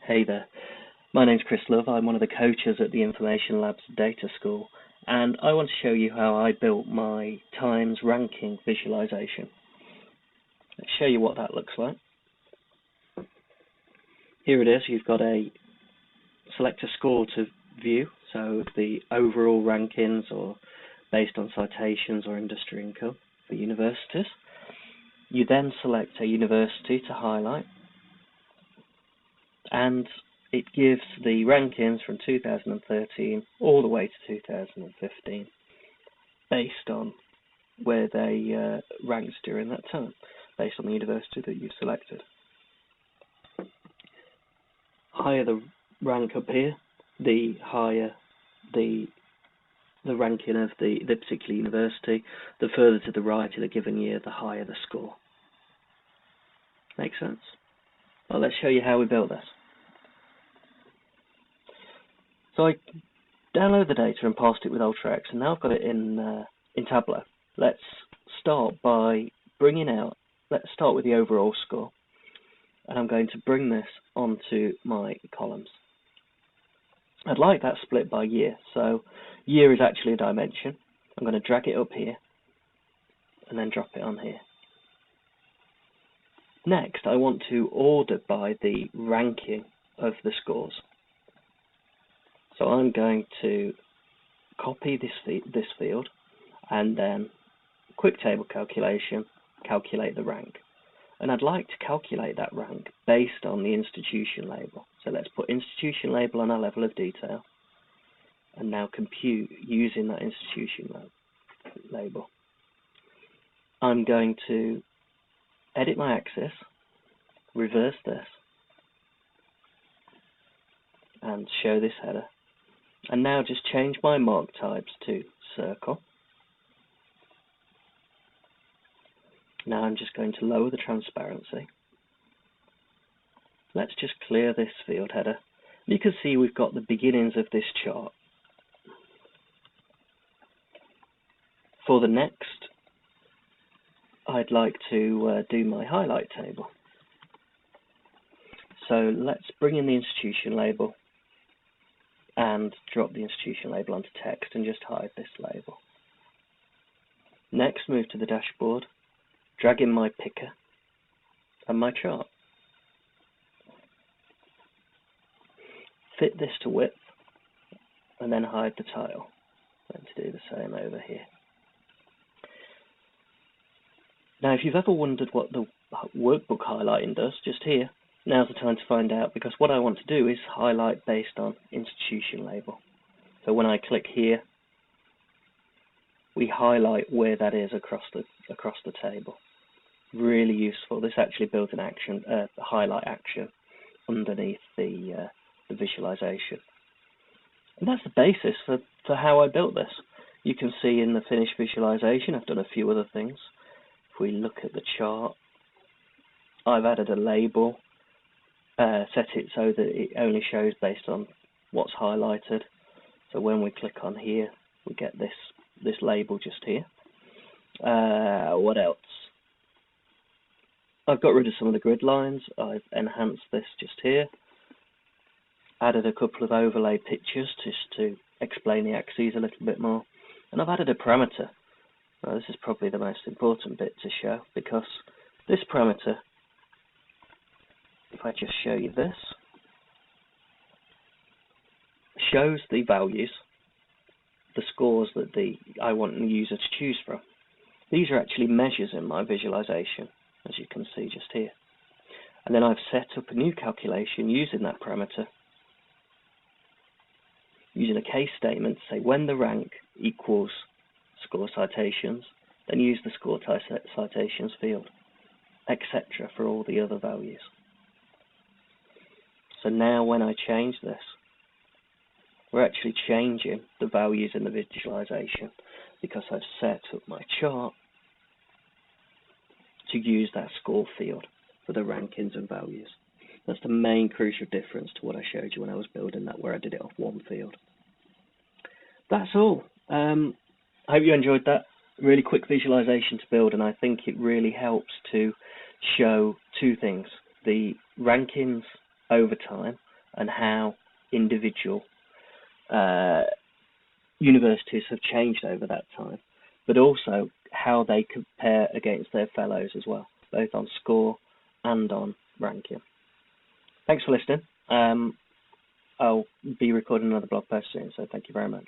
Hey there, my name's Chris Love. I'm one of the coaches at the Information Labs Data School, and I want to show you how I built my times ranking visualization. Let's show you what that looks like. Here it is. You've got a select a score to view, so the overall rankings or based on citations or industry income for universities. You then select a university to highlight, and it gives the rankings from 2013 all the way to 2015 based on where they ranked during that time, based on the university that you've selected. Higher the rank up here, the higher the ranking of the particular university. The further to the right in a given year, the higher the score. Make sense? Well, let's show you how we built this. So I download the data and passed it with UltraX, and now I've got it in Tableau. Let's start by let's start with the overall score. And I'm going to bring this onto my columns. I'd like that split by year, so year is actually a dimension. I'm going to drag it up here and then drop it on here. Next, I want to order by the ranking of the scores. So I'm going to copy this field and then quick table calculation, calculate the rank. And I'd like to calculate that rank based on the institution label. So let's put institution label on our level of detail and now compute using that institution label. I'm going to edit my axis, reverse this, and show this header. And now just change my mark types to circle. Now I'm just going to lower the transparency. Let's just clear this field header. You can see we've got the beginnings of this chart. For the next, I'd like to do my highlight table. So let's bring in the institution label and drop the institution label onto text and just hide this label. Next, move to the dashboard, drag in my picker and my chart. Fit this to width and then hide the title. Let's do the same over here. Now, if you've ever wondered what the workbook highlighting does, just here, now's the time to find out, because what I want to do is highlight based on institution label. So when I click here, we highlight where that is across the table. Really useful. This actually builds an action, highlight action underneath the visualization. And that's the basis for how I built this. You can see in the finished visualization, I've done a few other things. If we look at the chart, I've added a label, set it so that it only shows based on what's highlighted. So when we click on here, we get this label just here. What else? I've got rid of some of the grid lines. I've enhanced this just here. Added a couple of overlay pictures just to explain the axes a little bit more. And I've added a parameter. Now, this is probably the most important bit to show, because this parameter, if I just show you this, shows the values, the scores that I want the user to choose from. These are actually measures in my visualization, as you can see just here. And then I've set up a new calculation using that parameter, using a case statement to say when the rank equals score citations, then use the score citations field, etc. for all the other values. So now when I change this, we're actually changing the values in the visualization, because I've set up my chart to use that score field for the rankings and values. That's the main crucial difference to what I showed you when I was building that, where I did it off one field. That's all. I hope you enjoyed that. Really quick visualization to build, and I think it really helps to show two things: the rankings over time and how individual universities have changed over that time, but also how they compare against their fellows as well, both on score and on ranking. Thanks for listening. I'll be recording another blog post soon, so thank you very much.